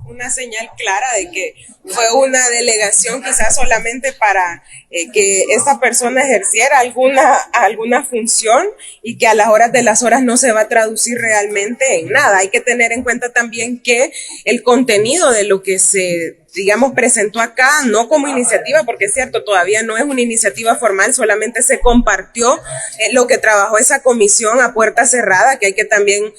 una señal clara de que fue una delegación quizás solamente para que esta persona ejerciera alguna función y que a las horas de las horas no se va a traducir realmente en nada. Hay que tener en cuenta también que el contenido de lo que se, digamos, presentó acá, no como iniciativa, porque es cierto, todavía no es una iniciativa formal, solamente se compartió lo que trabajó esa comisión a puerta cerrada, que hay que también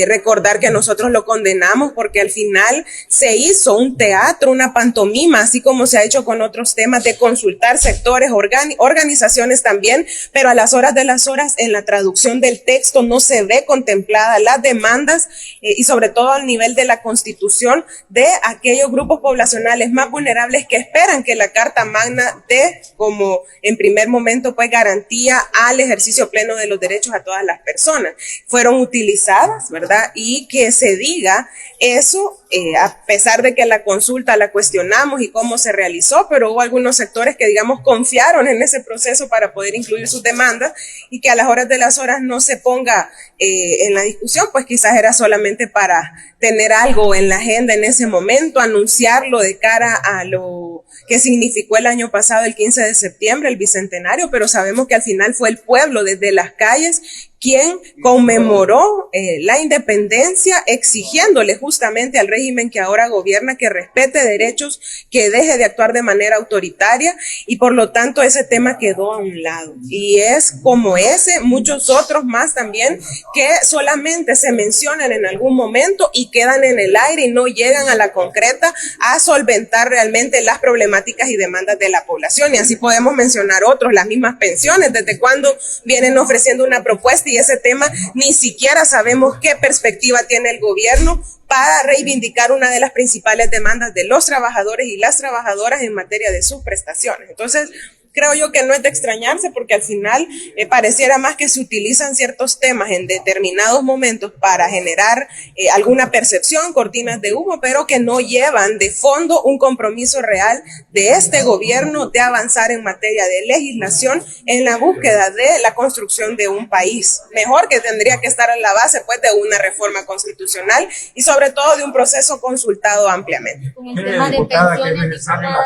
recordar que nosotros lo condenamos, porque al final se hizo un teatro, una pantomima, así como se ha hecho con otros temas de consultar sectores, organizaciones también, pero a las horas de las horas en la traducción del texto no se ve contemplada las demandas y sobre todo al nivel de la Constitución de aquellos grupos poblacionales más vulnerables que esperan que la Carta Magna dé como en primer momento pues garantía al ejercicio pleno de los derechos a todas las personas. Fueron utilizadas, ¿verdad? Y que se diga eso, a pesar de que la consulta la cuestionamos y cómo se realizó, pero hubo algunos sectores que, digamos, confiaron en ese proceso para poder incluir sus demandas y que a las horas de las horas no se ponga en la discusión, pues quizás era solamente para tener algo en la agenda en ese momento, anunciarlo de cara a lo que significó el año pasado, el 15 de septiembre, el bicentenario, pero sabemos que al final fue el pueblo desde las calles quien conmemoró la independencia, exigiéndole justamente al régimen que ahora gobierna que respete derechos, que deje de actuar de manera autoritaria, y por lo tanto ese tema quedó a un lado. Y es como ese, muchos otros más también, que solamente se mencionan en algún momento y quedan en el aire y no llegan a la concreta a solventar realmente las problemáticas y demandas de la población. Y así podemos mencionar otros, las mismas pensiones, desde cuando vienen ofreciendo una propuesta y ese tema ni siquiera sabemos qué perspectiva tiene el gobierno para reivindicar una de las principales demandas de los trabajadores y las trabajadoras en materia de sus prestaciones. Entonces, creo yo que no es de extrañarse porque al final pareciera más que se utilizan ciertos temas en determinados momentos para generar alguna percepción, cortinas de humo, pero que no llevan de fondo un compromiso real de este gobierno de avanzar en materia de legislación en la búsqueda de la construcción de un país mejor, que tendría que estar en la base pues de una reforma constitucional y sobre todo de un proceso consultado ampliamente. Con el tema de pensiones,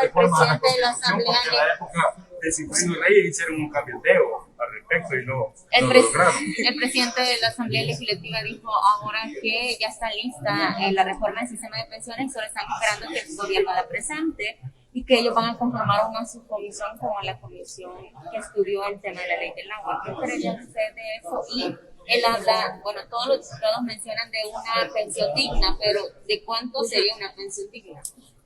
diputada, el presidente de la Asamblea de Cifrino Reyes hicieron un cabildeo al respecto y lo lograron. El presidente de la Asamblea Legislativa dijo ahora que ya está lista la reforma del sistema de pensiones, solo están esperando que el gobierno la presente y que ellos van a conformar una subcomisión como la comisión que estudió el tema de la ley del agua. ¿Qué cree usted de eso? Y él habla, bueno, todos los diputados mencionan de una pensión digna, pero ¿de cuánto sería una pensión digna?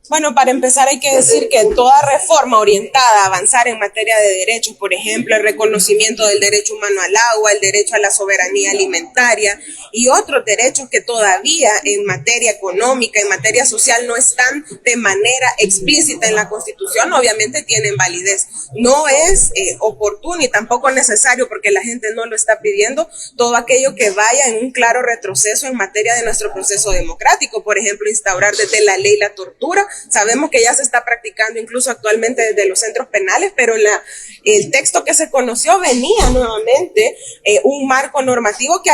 Bueno, para empezar hay que decir que toda reforma orientada a avanzar en materia de derechos, por ejemplo, el reconocimiento del derecho humano al agua, el derecho a la soberanía alimentaria y otros derechos que todavía en materia económica, en materia social no están de manera explícita en la Constitución, obviamente tienen validez. No es oportuno y tampoco necesario, porque la gente no lo está pidiendo, todo aquello que vaya en un claro retroceso en materia de nuestro proceso democrático, por ejemplo, instaurar desde la ley la tortura. Sabemos que ya se está practicando incluso actualmente desde los centros penales, pero el texto que se conoció venía nuevamente un marco normativo que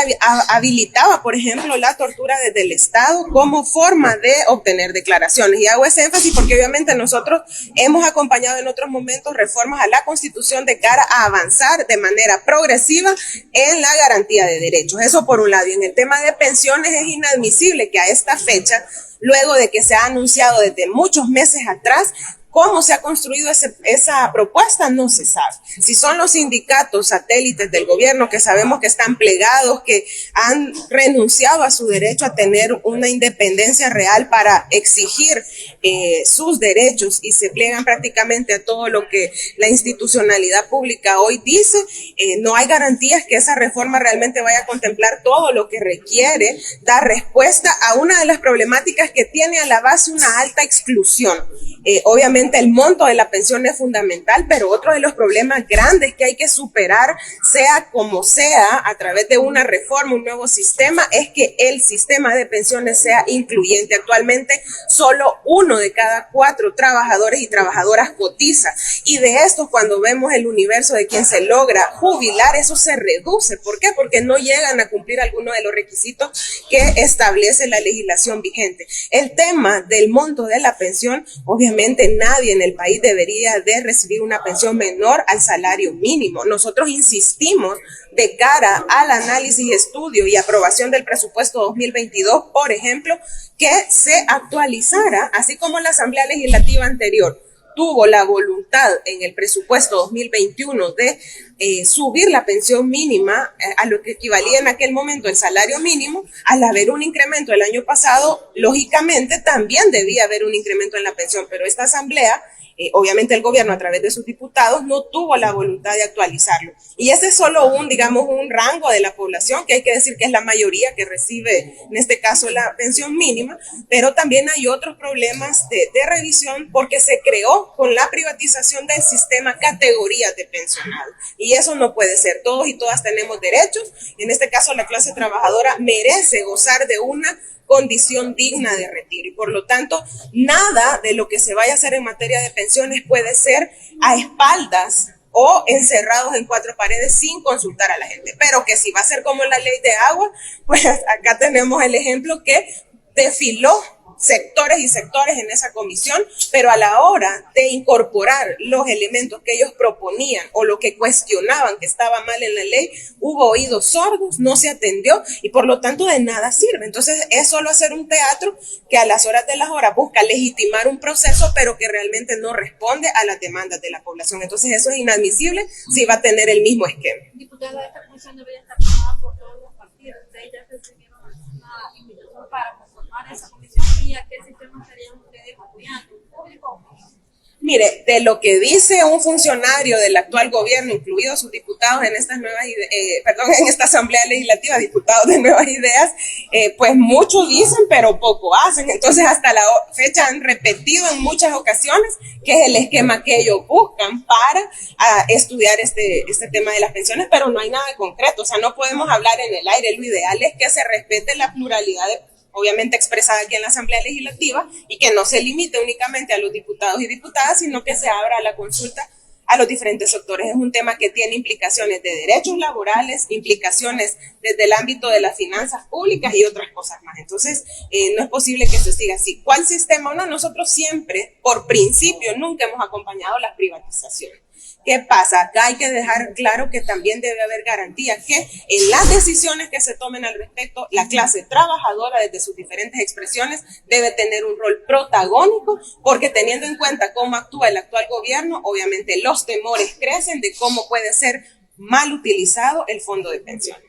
habilitaba, por ejemplo, la tortura desde el Estado como forma de obtener declaraciones. Y hago ese énfasis porque obviamente nosotros hemos acompañado en otros momentos reformas a la Constitución de cara a avanzar de manera progresiva en la garantía de derechos. Eso por un lado. Y en el tema de pensiones es inadmisible que a esta fecha, luego de que se ha anunciado desde muchos meses atrás, cómo se ha construido esa propuesta no se sabe. Si son los sindicatos satélites del gobierno que sabemos que están plegados, que han renunciado a su derecho a tener una independencia real para exigir sus derechos y se pliegan prácticamente a todo lo que la institucionalidad pública hoy dice, no hay garantías que esa reforma realmente vaya a contemplar todo lo que requiere dar respuesta a una de las problemáticas que tiene a la base una alta exclusión. Obviamente el monto de la pensión es fundamental, pero otro de los problemas grandes que hay que superar, sea como sea, a través de una reforma, un nuevo sistema, es que el sistema de pensiones sea incluyente. Actualmente solo 1 de cada 4 trabajadores y trabajadoras cotiza, y de estos, cuando vemos el universo de quien se logra jubilar, eso se reduce. ¿Por qué? Porque no llegan a cumplir algunos de los requisitos que establece la legislación vigente. El tema del monto de la pensión, obviamente nadie en el país debería de recibir una pensión menor al salario mínimo. Nosotros insistimos de cara al análisis, estudio y aprobación del presupuesto 2022, por ejemplo, que se actualizara, así como la Asamblea Legislativa anterior tuvo la voluntad en el presupuesto 2021 de subir la pensión mínima a lo que equivalía en aquel momento el salario mínimo. Al haber un incremento el año pasado, lógicamente también debía haber un incremento en la pensión, pero esta asamblea, obviamente el gobierno a través de sus diputados no tuvo la voluntad de actualizarlo. Y ese es solo un rango de la población, que hay que decir que es la mayoría que recibe, en este caso, la pensión mínima, pero también hay otros problemas de revisión, porque se creó con la privatización del sistema categorías de pensionados. Y eso no puede ser. Todos y todas tenemos derechos. En este caso, la clase trabajadora merece gozar de una condición digna de retiro, y por lo tanto nada de lo que se vaya a hacer en materia de pensiones puede ser a espaldas o encerrados en 4 paredes sin consultar a la gente. Pero que si va a ser como la ley de agua, pues acá tenemos el ejemplo que desfiló sectores y sectores en esa comisión, pero a la hora de incorporar los elementos que ellos proponían o lo que cuestionaban que estaba mal en la ley, hubo oídos sordos, no se atendió, y por lo tanto de nada sirve. Entonces es solo hacer un teatro que a las horas de las horas busca legitimar un proceso, pero que realmente no responde a las demandas de la población. Entonces eso es inadmisible si va a tener el mismo esquema. Diputada, esta comisión debería estar formada por todos los partidos. Ustedes ya recibieron una invitación para conformar esa comisión, y a qué sistema estarían ustedes apoyando, público. Mire, de lo que dice un funcionario del actual gobierno, incluidos sus diputados en estas en esta asamblea legislativa, diputados de Nuevas Ideas, pues muchos dicen, pero poco hacen. Entonces, hasta la fecha han repetido en muchas ocasiones que es el esquema que ellos buscan para estudiar este tema de las pensiones, pero no hay nada de concreto. O sea, no podemos hablar en el aire. Lo ideal es que se respete la pluralidad obviamente expresada aquí en la Asamblea Legislativa, y que no se limite únicamente a los diputados y diputadas, sino que se abra la consulta a los diferentes sectores. Es un tema que tiene implicaciones de derechos laborales, implicaciones desde el ámbito de las finanzas públicas y otras cosas más. Entonces, no es posible que se siga así. ¿Cuál sistema o no? Nosotros siempre, por principio, nunca hemos acompañado las privatizaciones. ¿Qué pasa? Acá hay que dejar claro que también debe haber garantía que en las decisiones que se tomen al respecto, la clase trabajadora desde sus diferentes expresiones debe tener un rol protagónico, porque teniendo en cuenta cómo actúa el actual gobierno, obviamente los temores crecen de cómo puede ser mal utilizado el fondo de pensiones.